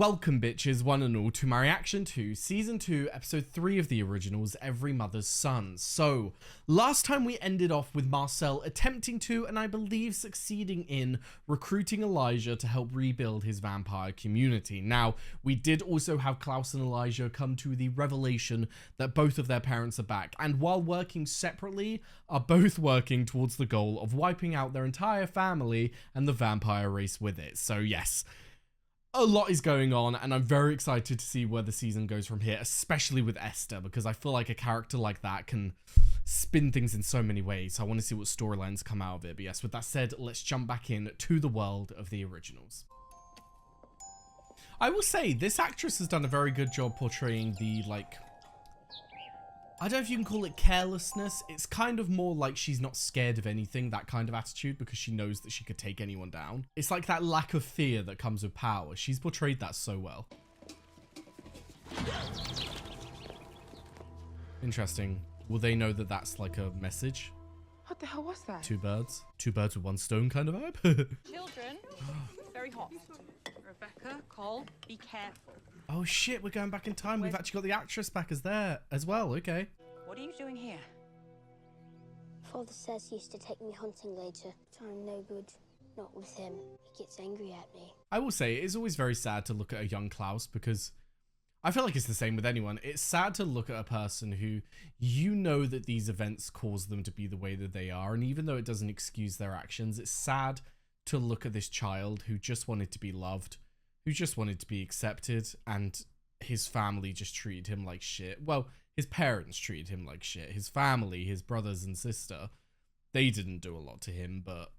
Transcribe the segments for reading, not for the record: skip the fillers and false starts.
Welcome bitches, one and all, to my reaction to Season 2, Episode 3 of the originals, Every Mother's Son. So, last time we ended off with Marcel attempting to, and I believe succeeding in, recruiting Elijah to help rebuild his vampire community. Now, we did also have Klaus and Elijah come to the revelation that both of their parents are back, and while working separately, are both working towards the goal of wiping out their entire family and the vampire race with it. So yes, a lot is going on, and I'm very excited to see where the season goes from here, especially with Esther, because I feel like a character like that can spin things in so many ways. So I want to see what storylines come out of it. But yes, with that said, let's jump back in to the world of the originals. I will say, this actress has done a very good job portraying the, like, I don't know if you can call it carelessness. It's kind of more like she's not scared of anything, that kind of attitude, because she knows that she could take anyone down. It's like that lack of fear that comes with power. She's portrayed that so well. Interesting. Will they know that that's like a message? What the hell was that? Two birds with one stone kind of vibe. Children, it's very hot. Rebecca, Cole, be careful. Oh shit, we're going back in time. We've actually got the actress back as there as well. Okay. What are you doing here? Father says he used to take me hunting later, but I'm no good. Not with him. He gets angry at me. I will say, it is always very sad to look at a young Klaus, because I feel like it's the same with anyone. It's sad to look at a person who, you know that these events cause them to be the way that they are, and even though it doesn't excuse their actions, it's sad to look at this child who just wanted to be loved, who just wanted to be accepted, and his family just treated him like shit. Well, his parents treated him like shit. His family, his brothers and sister, they didn't do a lot to him, but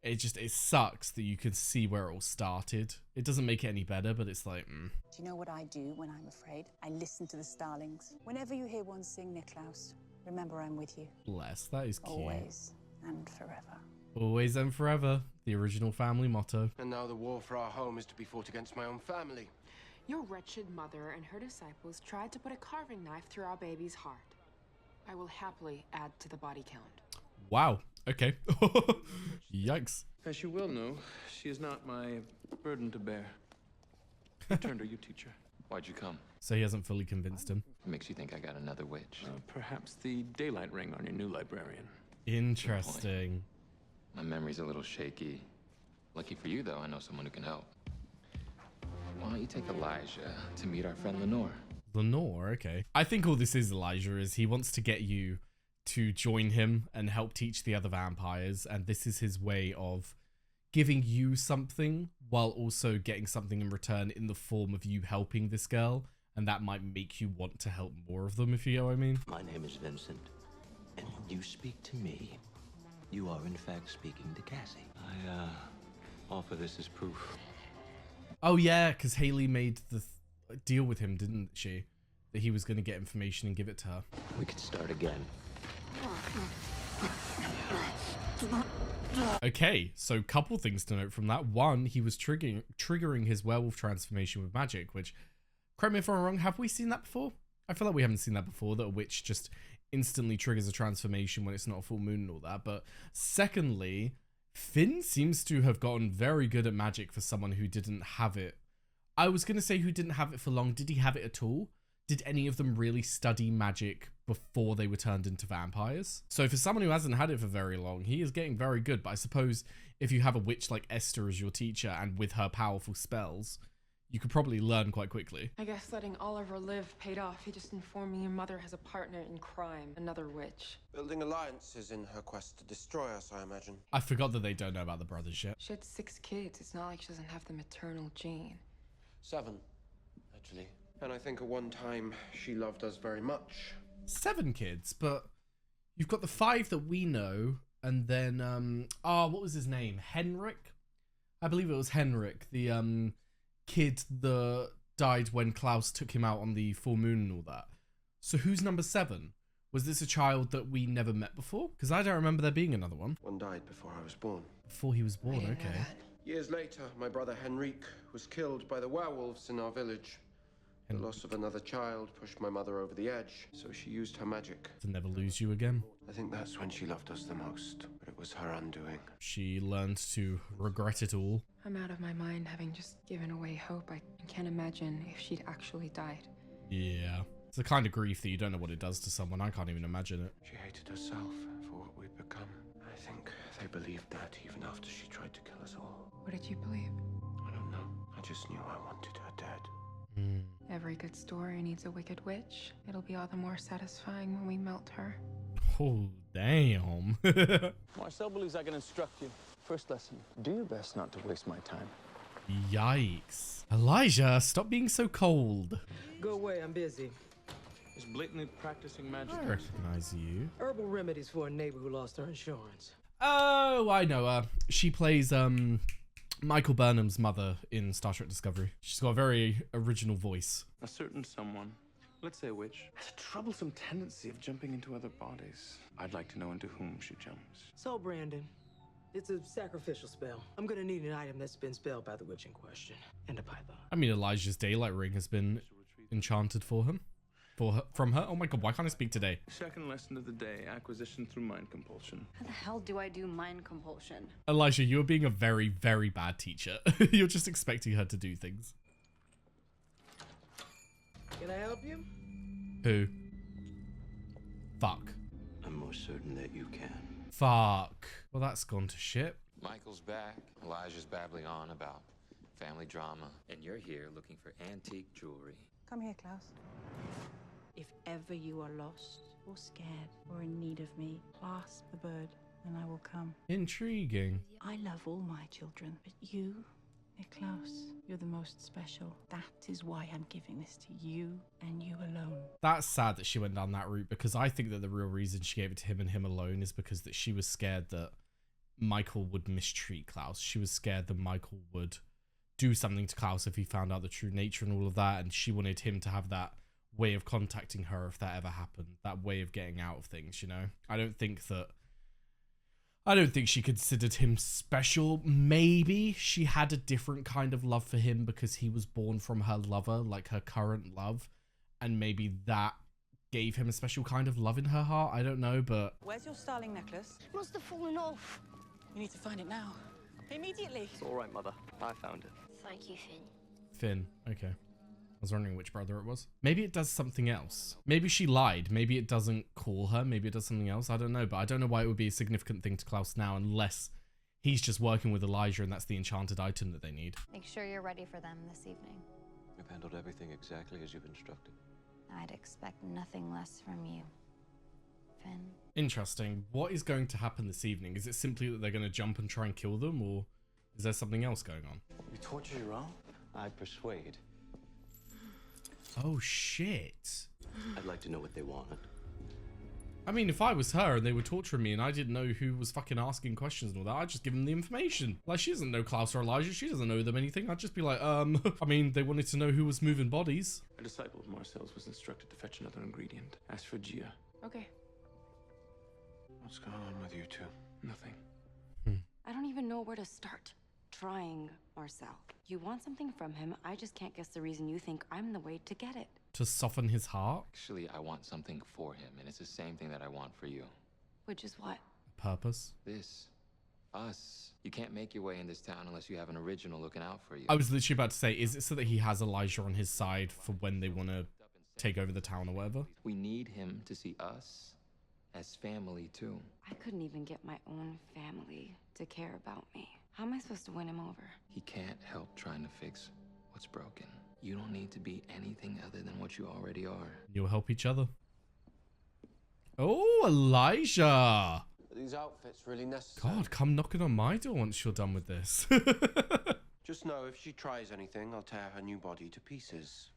it sucks that you can see where it all started. It doesn't make it any better, but it's like, Do you know what I do when I'm afraid? I listen to the starlings. Whenever you hear one sing, Niklaus, remember I'm with you. Bless, that is cute. Always and forever. Always and forever, the original family motto. And now the war for our home is to be fought against my own family. Your wretched mother and her disciples tried to put a carving knife through our baby's heart. I will happily add to the body count. Wow, okay. Yikes. As you well know, she is not my burden to bear. Return to you, teacher. Why'd you come? So he hasn't fully convinced him. What makes you think I got another witch? Perhaps the daylight ring on your new librarian. Interesting. My memory's a little shaky. Lucky for you, though, I know someone who can help. Why don't you take Elijah to meet our friend Lenore? Lenore, okay. I think all this is, Elijah, is he wants to get you to join him and help teach the other vampires, and this is his way of giving you something while also getting something in return in the form of you helping this girl, and that might make you want to help more of them, if you know what I mean. My name is Vincent, and when you speak to me, you are in fact speaking to Cassie. I offer this as proof. Oh yeah, because Haley made the deal with him, didn't she? That he was going to get information and give it to her. We could start again. Okay, so couple things to note from that. One, he was triggering his werewolf transformation with magic, which, correct me if I'm wrong, have we seen that before? I feel like we haven't seen that before, that a witch just instantly triggers a transformation when it's not a full moon and all that. But secondly, Finn seems to have gotten very good at magic for someone who didn't have it. I was going to say who didn't have it for long. Did he have it at all? Did any of them really study magic before they were turned into vampires? So for someone who hasn't had it for very long, he is getting very good. But I suppose if you have a witch like Esther as your teacher and with her powerful spells, you could probably learn quite quickly. I guess letting Oliver live paid off. He just informed me your mother has a partner in crime, another witch. Building alliances in her quest to destroy us, I imagine. I forgot that they don't know about the brothers yet. She had 6 kids. It's not like she doesn't have the maternal gene. 7, actually. And I think at one time she loved us very much. 7 kids, but you've got the 5 that we know, and then what was his name? Henrik? I believe it was Henrik, the kid that died when Klaus took him out on the full moon and all that. So who's number 7? Was this a child that we never met before? Because I don't remember there being another one. One died before I was born. Before he was born, okay. Years later, my brother Henrik was killed by the werewolves in our village. The loss of another child pushed my mother over the edge, so she used her magic. To never lose you again. I think that's when she loved us the most, but it was her undoing. She learned to regret it all. I'm out of my mind, having just given away hope. I I can't imagine if she'd actually died. Yeah. It's the kind of grief that you don't know what it does to someone. I can't even imagine it. She hated herself for what we'd become. I think they believed that even after she tried to kill us all. What did you believe? I don't know. I just knew I wanted her dead. Every good story needs a wicked witch. It'll be all the more satisfying when we melt her. Oh, damn. Marcel believes I can instruct you. First lesson, do your best not to waste my time. Yikes. Elijah, stop being so cold. Go away, I'm busy. He's blatantly practicing magic. I recognize you. Herbal remedies for a neighbor who lost her insurance. Oh, I know her. She plays Michael Burnham's mother in Star Trek Discovery. She's got a very original voice. A certain someone, let's say a witch, has a troublesome tendency of jumping into other bodies. I'd like to know into whom she jumps. So, Brandon, it's a sacrificial spell. I'm gonna need an item that's been spelled by the witch in question. And a python. I mean, Elijah's daylight ring has been enchanted for him. From her? Oh my god, why can't I speak today? Second lesson of the day, acquisition through mind compulsion. How the hell do I do mind compulsion? Elijah, you're being a very, very bad teacher. You're just expecting her to do things. Can I help you? Who? Fuck. I'm most certain that you can. Fuck. Well, that's gone to shit. Michael's back. Elijah's babbling on about family drama. And you're here looking for antique jewelry. Come here, Klaus. If ever you are lost or scared or in need of me, clasp the bird and I will come. Intriguing. I love all my children, but you, Niklaus, you're the most special. That is why I'm giving this to you and you alone. That's sad that she went down that route, because I think that the real reason she gave it to him and him alone is because that she was scared that Michael would mistreat Klaus. She was scared that Michael would do something to Klaus if he found out the true nature and all of that, and she wanted him to have that way of contacting her if that ever happened, that way of getting out of things, you know? I don't think she considered him special. Maybe she had a different kind of love for him because he was born from her lover, like her current love, and maybe that gave him a special kind of love in her heart. I don't know, but... Where's your starling necklace? It must have fallen off. You need to find it now. Immediately. It's all right, Mother. I found it. Thank you, Finn. Finn, okay. I was wondering which brother it was. Maybe it does something else. Maybe she lied. Maybe it doesn't call her. Maybe it does something else. I don't know, but I don't know why it would be a significant thing to Klaus now unless he's just working with Elijah and that's the enchanted item that they need. Make sure you're ready for them this evening. I've handled everything exactly as you've instructed. I'd expect nothing less from you, Finn. Interesting. What is going to happen this evening? Is it simply that they're going to jump and try and kill them, or is there something else going on? You torture your own? I persuade. Oh, shit. I'd like to know what they wanted. I mean, if I was her and they were torturing me and I didn't know who was fucking asking questions and all that, I'd just give them the information. Like, she doesn't know Klaus or Elijah. She doesn't know them anything. I'd just be like, I mean, they wanted to know who was moving bodies. A disciple of Marcel's was instructed to fetch another ingredient. Ask for Gia. Okay. What's going on with you two? Nothing. I don't even know where to start trying Marcel. You want something from him, I just can't guess the reason you think I'm the way to get it. To soften his heart? Actually, I want something for him, and it's the same thing that I want for you. Which is what? Purpose? This. Us. You can't make your way in this town unless you have an original looking out for you. I was literally about to say, is it so that he has Elijah on his side for when they want to take over the town or whatever? We need him to see us as family, too. I couldn't even get my own family to care about me. How am I supposed to win him over? He can't help trying to fix what's broken. You don't need to be anything other than what you already are. You'll help each other. Oh, Elijah! Are these outfits really necessary? God, come knocking on my door once you're done with this. Just know if she tries anything, I'll tear her new body to pieces.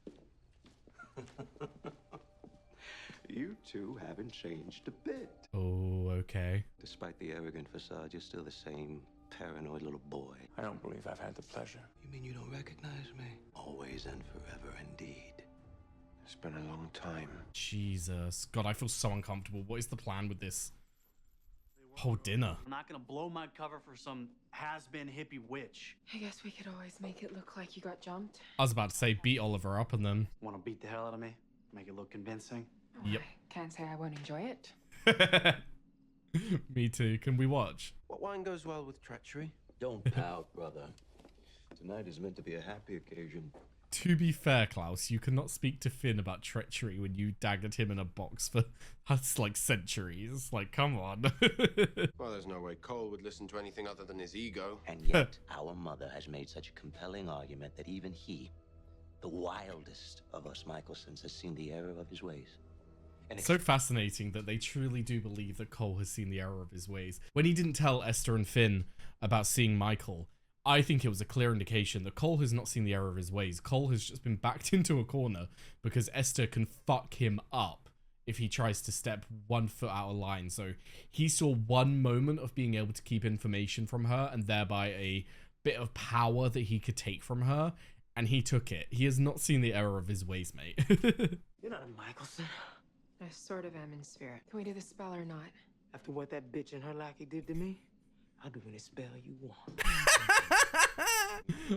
You two haven't changed a bit. Oh, okay. Despite the arrogant facade, you're still the same paranoid little boy. I don't believe I've had the pleasure. You mean you don't recognize me? Always and forever indeed. It's been a long time. Jesus. God, I feel so uncomfortable. What is the plan with this whole dinner? I'm not gonna blow my cover for some has-been hippie witch. I guess we could always make it look like you got jumped. I was about to say beat Oliver up and then... Want to beat the hell out of me? Make it look convincing? Yep. I can't say I won't enjoy it. Me too. Can we watch? What wine goes well with treachery? Don't pout, brother. Tonight is meant to be a happy occasion. To be fair, Klaus, you cannot speak to Finn about treachery when you daggered him in a box for that's like centuries. Like, come on. Well, there's no way Cole would listen to anything other than his ego. And yet, our mother has made such a compelling argument that even he, the wildest of us Michelsons, has seen the error of his ways. And so fascinating that they truly do believe that Cole has seen the error of his ways. When he didn't tell Esther and Finn about seeing Michael, I think it was a clear indication that Cole has not seen the error of his ways. Cole has just been backed into a corner because Esther can fuck him up if he tries to step 1 foot out of line. So he saw one moment of being able to keep information from her and thereby a bit of power that he could take from her, and he took it. He has not seen the error of his ways, mate. You're not a Michelson. I sort of am in spirit. Can we do the spell or not? After what that bitch and her lackey did to me, I'll do any spell you want.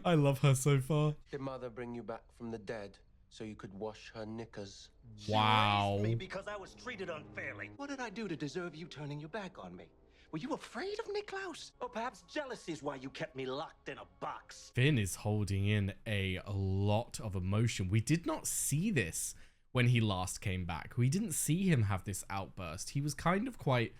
I love her so far. Did Mother bring you back from the dead so you could wash her knickers? Wow. She raised me because I was treated unfairly. What did I do to deserve you turning your back on me? Were you afraid of Niklaus? Or perhaps jealousy is why you kept me locked in a box? Finn is holding in a lot of emotion. We did not see this when he last came back. We didn't see him have this outburst. He was kind of quite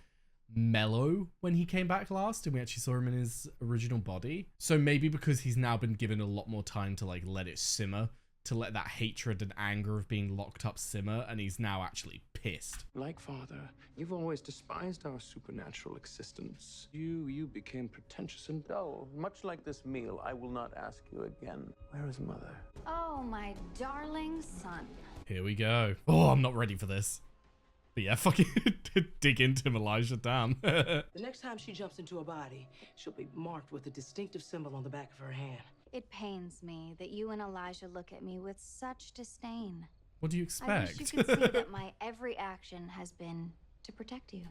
mellow when he came back last, and we actually saw him in his original body. So maybe because he's now been given a lot more time to like let it simmer, to let that hatred and anger of being locked up simmer, and he's now actually pissed. Like father, you've always despised our supernatural existence. You became pretentious and dull. Much like this meal, I will not ask you again. Where is Mother? Oh, my darling son. Here we go. Oh, I'm not ready for this. But yeah, fucking dig into him, Elijah, damn. The next time she jumps into a body, she'll be marked with a distinctive symbol on the back of her hand. It pains me that you and Elijah look at me with such disdain. What do you expect? I wish you could see that my every action has been to protect you.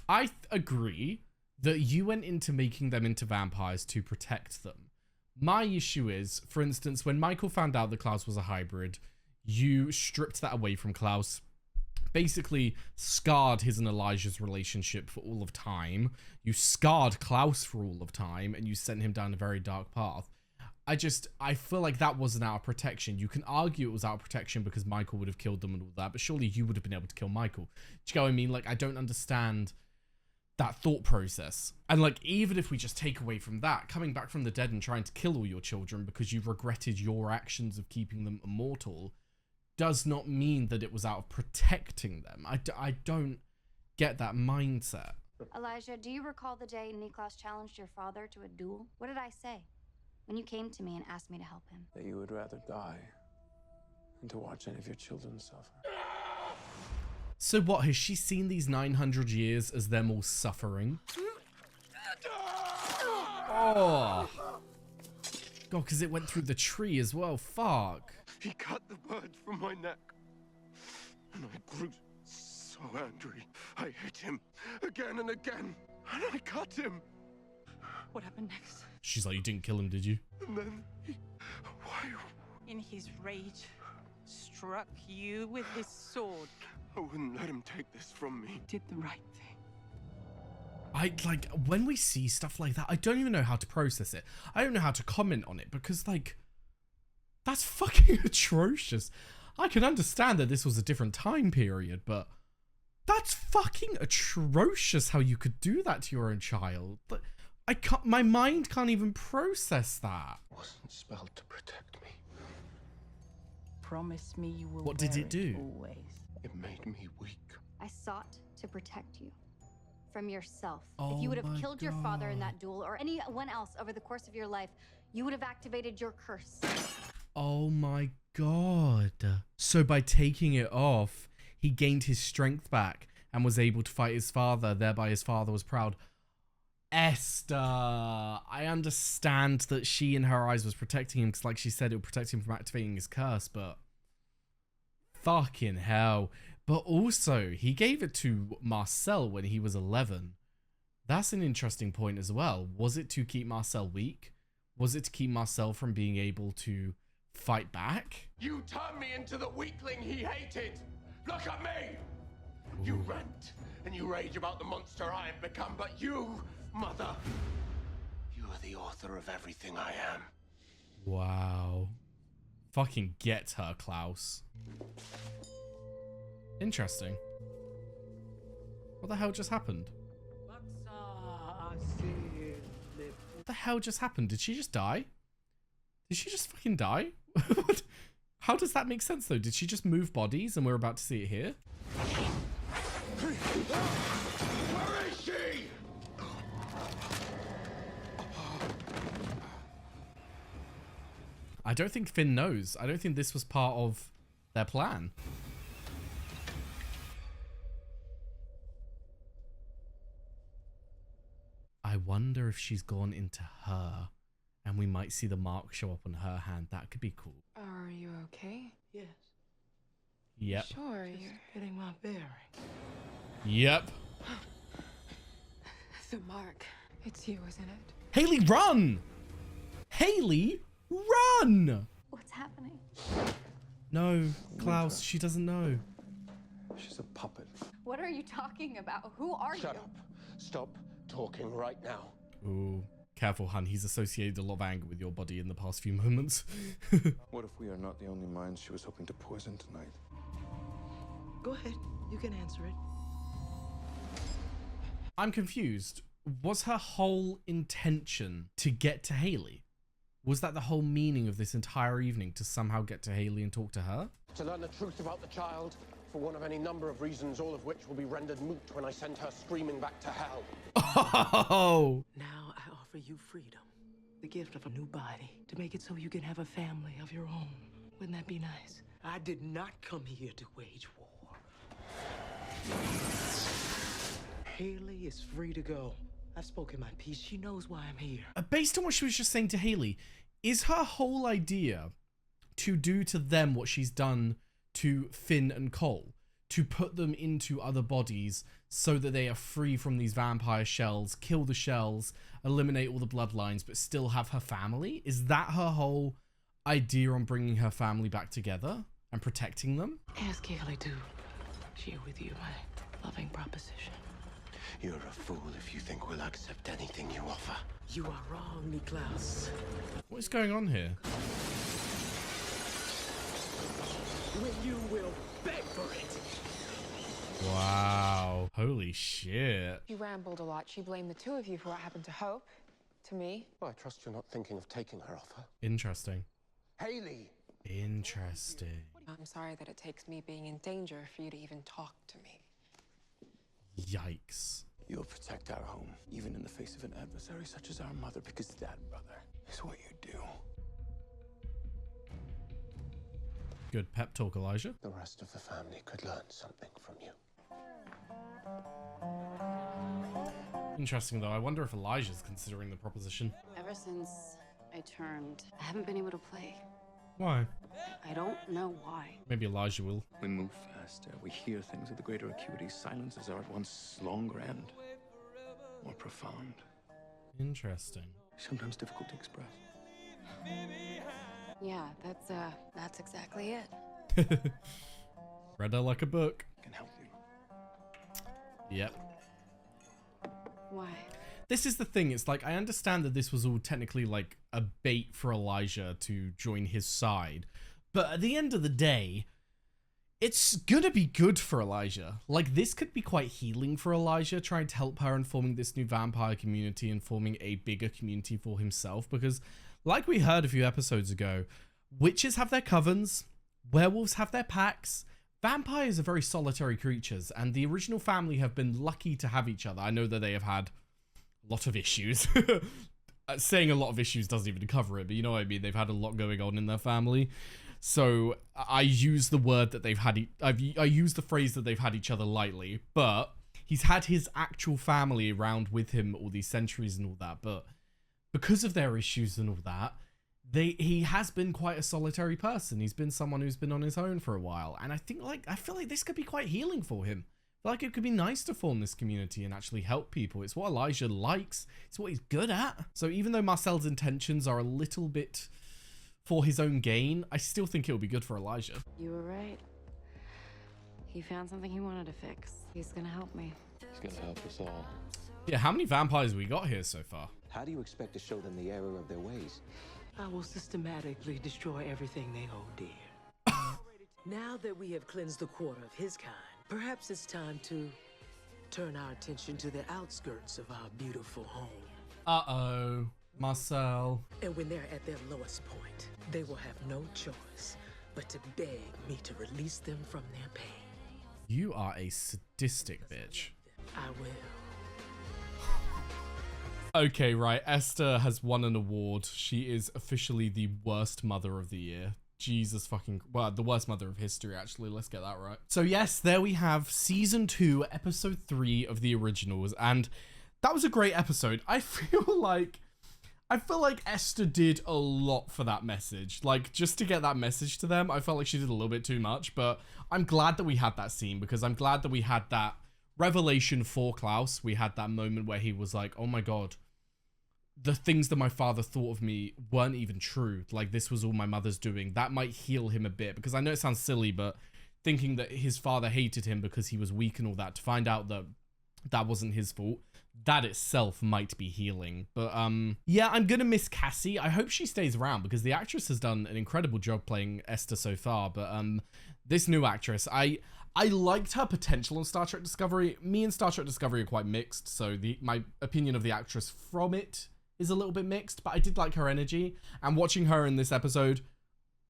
I agree that you went into making them into vampires to protect them. My issue is, for instance, when Michael found out that Klaus was a hybrid, you stripped that away from Klaus, basically scarred his and Elijah's relationship for all of time. You scarred Klaus for all of time, and you sent him down a very dark path. I feel like that wasn't out of protection. You can argue it was out of protection because Michael would have killed them and all that, but surely you would have been able to kill Michael. Do you know what I mean? Like, I don't understand that thought process. And like, even if we just take away from that, coming back from the dead and trying to kill all your children because you've regretted your actions of keeping them immortal does not mean that it was out of protecting them. I don't get that mindset. Elijah, do you recall the day Niklaus challenged your father to a duel? What did I say when you came to me and asked me to help him? That you would rather die than to watch any of your children suffer. So what, has she seen these 900 years as them all suffering? Oh. God, because it went through the tree as well. Fuck. He cut the bird from my neck, and I grew so angry. I hit him again and again, and I cut him. What happened next? She's like, you didn't kill him, did you? And then why? In his rage, struck you with his sword. I wouldn't let him take this from me. Did the right thing. When we see stuff like that, I don't even know how to process it. I don't know how to comment on it because, like, that's fucking atrocious. I can understand that this was a different time period, but that's fucking atrocious how you could do that to your own child. But my mind can't even process that. It wasn't spelled to protect me. Promise me you will. What did it do? Always. It made me weak. I sought to protect you from yourself. Oh if you would have my killed your father in God. that duel or anyone else over the course of your life, you would have activated your curse. Oh my God. So by taking it off, he gained his strength back and was able to fight his father. Thereby his father was proud. Esther, I understand that she in her eyes was protecting him because, like she said, it would protect him from activating his curse, but fucking hell. But also, he gave it to Marcel when he was 11. That's an interesting point as well. Was it to keep Marcel weak? Was it to keep Marcel from being able to fight back? You turned me into the weakling he hated. Look at me. You rant and you rage about the monster I have become, but you, Mother, you are the author of everything I am. Wow. Fucking get her, Klaus. Interesting. What the hell just happened? What the hell just happened? Did she just die? Did she just fucking die? What? How does that make sense though? Did she just move bodies and we're about to see it here? Where is she? I don't think Finn knows. I don't think this was part of their plan. I wonder if she's gone into her and we might see the mark show up on her hand. That could be cool. Are you okay? Yes. Yep. Sure, Just you're... getting my bearings. Yep. The mark. It's you, isn't it? Haley, run! Haley, run! What's happening? No, Klaus, she doesn't know. She's a puppet. What are you talking about? Who are you? Shut up. Stop talking right now. Ooh, careful, hun. He's associated a lot of anger with your body in the past few moments. What if we are not the only minds she was hoping to poison tonight? Go ahead. You can answer it. I'm confused. Was her whole intention to get to Haley? Was that the whole meaning of this entire evening, to somehow get to Haley and talk to her? To learn the truth about the child, for one of any number of reasons, all of which will be rendered moot when I send her screaming back to hell. Oh! Now I offer you freedom. The gift of a new body. To make it so you can have a family of your own. Wouldn't that be nice? I did not come here to wage war. Haley is free to go. I've spoken my piece. She knows why I'm here. Based on what she was just saying to Haley, is her whole idea to do to them what she's done to Finn and Cole? To put them into other bodies so that they are free from these vampire shells, kill the shells, eliminate all the bloodlines, but still have her family? Is that her whole idea on bringing her family back together and protecting them? Ask Haley to share with you my loving proposition. You're a fool if you think we'll accept anything you offer. You are wrong, Niklaus. What is going on here? When you will beg for it. Wow. Holy shit. She rambled a lot. She blamed the two of you for what happened to Hope. To me. Well, I trust you're not thinking of taking her off her. Interesting. Haley! Interesting. I'm sorry that it takes me being in danger for you to even talk to me. Yikes. You'll protect our home, even in the face of an adversary such as our mother, because that, brother, is what you do. Good pep talk, Elijah. The rest of the family could learn something from you. Interesting, though. I wonder if Elijah's considering the proposition. Ever since I turned, I haven't been able to play. Why? I don't know why. Maybe Elijah will. We move faster, we hear things of the greater acuity. Silences are at once longer and more profound. Interesting. Sometimes difficult to express. Yeah, that's exactly it. Read her like a book. I can help you. Yep. Why? This is the thing. It's like, I understand that this was all technically like a bait for Elijah to join his side. But at the end of the day, it's gonna be good for Elijah. Like, this could be quite healing for Elijah, trying to help her in forming this new vampire community and forming a bigger community for himself. Because, like we heard a few episodes ago, witches have their covens, werewolves have their packs, vampires are very solitary creatures, and the original family have been lucky to have each other. I know that they have had a lot of issues. Saying a lot of issues doesn't even cover it, but you know what I mean. They've had a lot going on in their family. So I use the word that they've had. I use the phrase that they've had each other lightly, but he's had his actual family around with him all these centuries and all that. But because of their issues and all that, he has been quite a solitary person. He's been someone who's been on his own for a while. And I feel like this could be quite healing for him. I feel like it could be nice to form this community and actually help people. It's what Elijah likes. It's what he's good at. So even though Marcel's intentions are a little bit for his own gain, I still think it'll be good for Elijah. You were right. He found something he wanted to fix. He's gonna help me. He's gonna help us all. Yeah, how many vampires we got here so far? How do you expect to show them the error of their ways I will systematically destroy everything they hold dear. Now that we have cleansed the quarter of his kind, perhaps it's time to turn our attention to the outskirts of our beautiful home. Uh-oh, Marcel. And when they're at their lowest point, they will have no choice but to beg me to release them from their pain. You are a sadistic bitch. I will. Okay, right. Esther has won an award. She is officially the worst mother of the year. Jesus fucking... Well, the worst mother of history, actually. Let's get that right. So yes, there we have season 2, episode 3 of the originals. And that was a great episode. I feel like Esther did a lot for that message. Like, just to get that message to them, I felt like she did a little bit too much. But I'm glad that we had that scene, because I'm glad that we had that revelation for Klaus. We had that moment where he was like, oh my god, the things that my father thought of me weren't even true. Like, this was all my mother's doing. That might heal him a bit, because I know it sounds silly, but thinking that his father hated him because he was weak and all that, to find out that that wasn't his fault, that itself might be healing. But yeah, I'm gonna miss Cassie. I hope she stays around, because the actress has done an incredible job playing Esther so far. But this new actress, I liked her potential on Star Trek Discovery. Me and Star Trek Discovery are quite mixed, so my opinion of the actress from it is a little bit mixed, but I did like her energy, and watching her in this episode,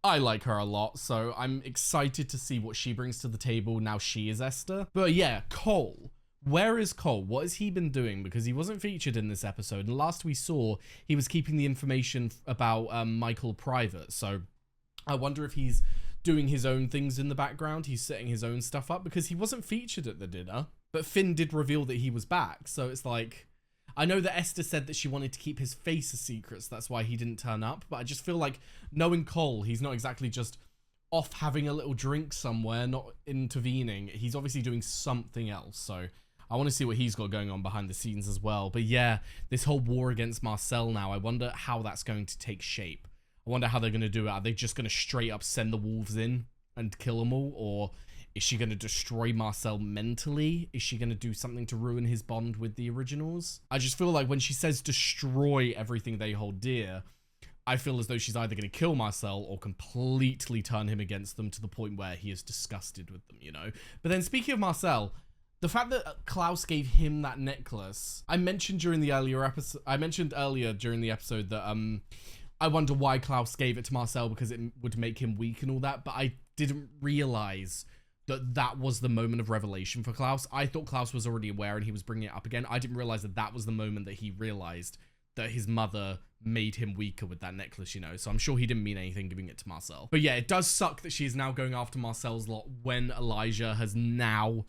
I like her a lot, so I'm excited to see what she brings to the table now she is Esther. But yeah, Cole. Where is Cole? What has he been doing? Because he wasn't featured in this episode, and last we saw, he was keeping the information about Michael private, so I wonder if he's doing his own things in the background. He's setting his own stuff up, because he wasn't featured at the dinner, but Finn did reveal that he was back, so it's like... I know that Esther said that she wanted to keep his face a secret, so that's why he didn't turn up, but I just feel like, knowing Cole, he's not exactly just off having a little drink somewhere, not intervening. He's obviously doing something else, so I want to see what he's got going on behind the scenes as well. But yeah, this whole war against Marcel now, I wonder how that's going to take shape. I wonder how they're going to do it. Are they just going to straight up send the wolves in and kill them all, or... is she going to destroy Marcel mentally? Is she going to do something to ruin his bond with the originals? I just feel like when she says destroy everything they hold dear, I feel as though she's either going to kill Marcel or completely turn him against them to the point where he is disgusted with them, you know? But then speaking of Marcel, the fact that Klaus gave him that necklace, I mentioned earlier during the episode that I wonder why Klaus gave it to Marcel, because it would make him weak and all that, but I didn't realize that was the moment of revelation for Klaus. I thought Klaus was already aware and he was bringing it up again. I didn't realize that that was the moment that he realized that his mother made him weaker with that necklace, you know? So I'm sure he didn't mean anything giving it to Marcel. But yeah, it does suck that she's now going after Marcel's lot when Elijah has now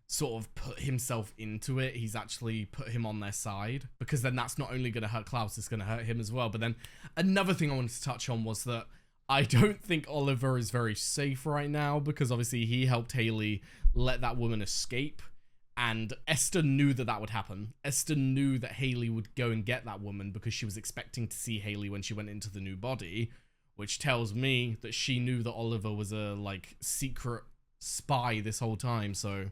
sort of put himself into it. He's actually put him on their side, because then that's not only going to hurt Klaus, it's going to hurt him as well. But then another thing I wanted to touch on was that I don't think Oliver is very safe right now, because obviously he helped Haley let that woman escape, and Esther knew that that would happen. Esther knew that Haley would go and get that woman because she was expecting to see Haley when she went into the new body, which tells me that she knew that Oliver was a, like, secret spy this whole time. So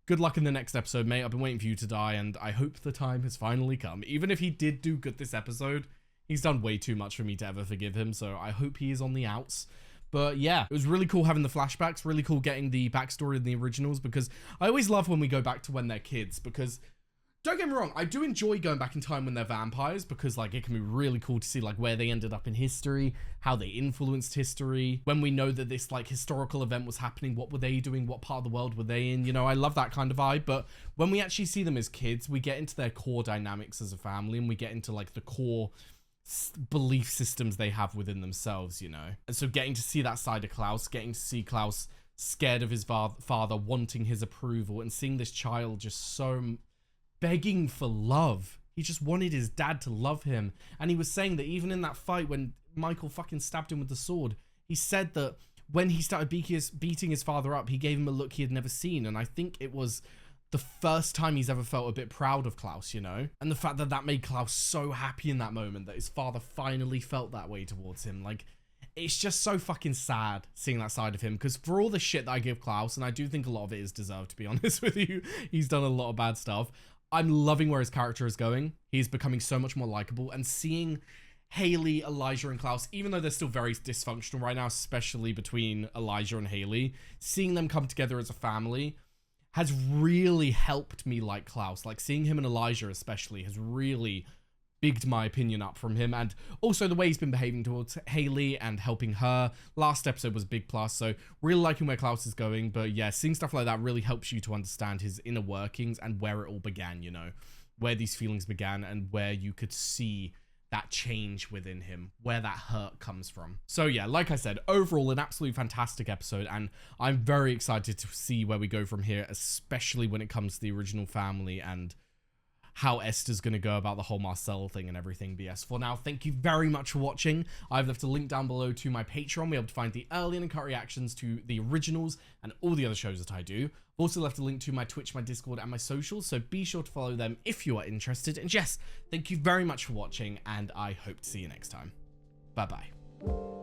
good luck in the next episode, mate. I've been waiting for you to die, and I hope the time has finally come. Even if he did do good this episode, he's done way too much for me to ever forgive him, so I hope he is on the outs. But yeah, it was really cool having the flashbacks, really cool getting the backstory in the originals, because I always love when we go back to when they're kids, because don't get me wrong, I do enjoy going back in time when they're vampires, because like it can be really cool to see like where they ended up in history, how they influenced history. When we know that this like historical event was happening, what were they doing? What part of the world were they in? You know, I love that kind of vibe. But when we actually see them as kids, we get into their core dynamics as a family, and we get into like the core belief systems they have within themselves, you know? And so getting to see that side of Klaus, getting to see Klaus scared of his father, wanting his approval, and seeing this child just so begging for love. He just wanted his dad to love him. And he was saying that even in that fight when Michael fucking stabbed him with the sword, he said that when he started beating his father up, he gave him a look he had never seen. And I think it was the first time he's ever felt a bit proud of Klaus, you know? And the fact that that made Klaus so happy in that moment, that his father finally felt that way towards him. Like, it's just so fucking sad seeing that side of him, because for all the shit that I give Klaus, and I do think a lot of it is deserved, to be honest with you, he's done a lot of bad stuff, I'm loving where his character is going. He's becoming so much more likable, and seeing Haley, Elijah, and Klaus, even though they're still very dysfunctional right now, especially between Elijah and Haley, seeing them come together as a family has really helped me like Klaus. Like, seeing him and Elijah especially has really bigged my opinion up from him, and also the way he's been behaving towards Haley and helping her. Last episode was a big plus, so really liking where Klaus is going. But yeah, seeing stuff like that really helps you to understand his inner workings and where it all began, you know, where these feelings began and where you could see that change within him, where that hurt comes from. So yeah, like I said, overall an absolutely fantastic episode, and I'm very excited to see where we go from here, especially when it comes to the original family and how Esther's going to go about the whole Marcel thing and everything. But yes, for now, thank you very much for watching. I've left a link down below to my Patreon where you'll be able to find the early and uncut reactions to the originals and all the other shows that I do. I've also left a link to my Twitch, my Discord, and my socials, so be sure to follow them if you are interested. And yes, thank you very much for watching, and I hope to see you next time. Bye-bye.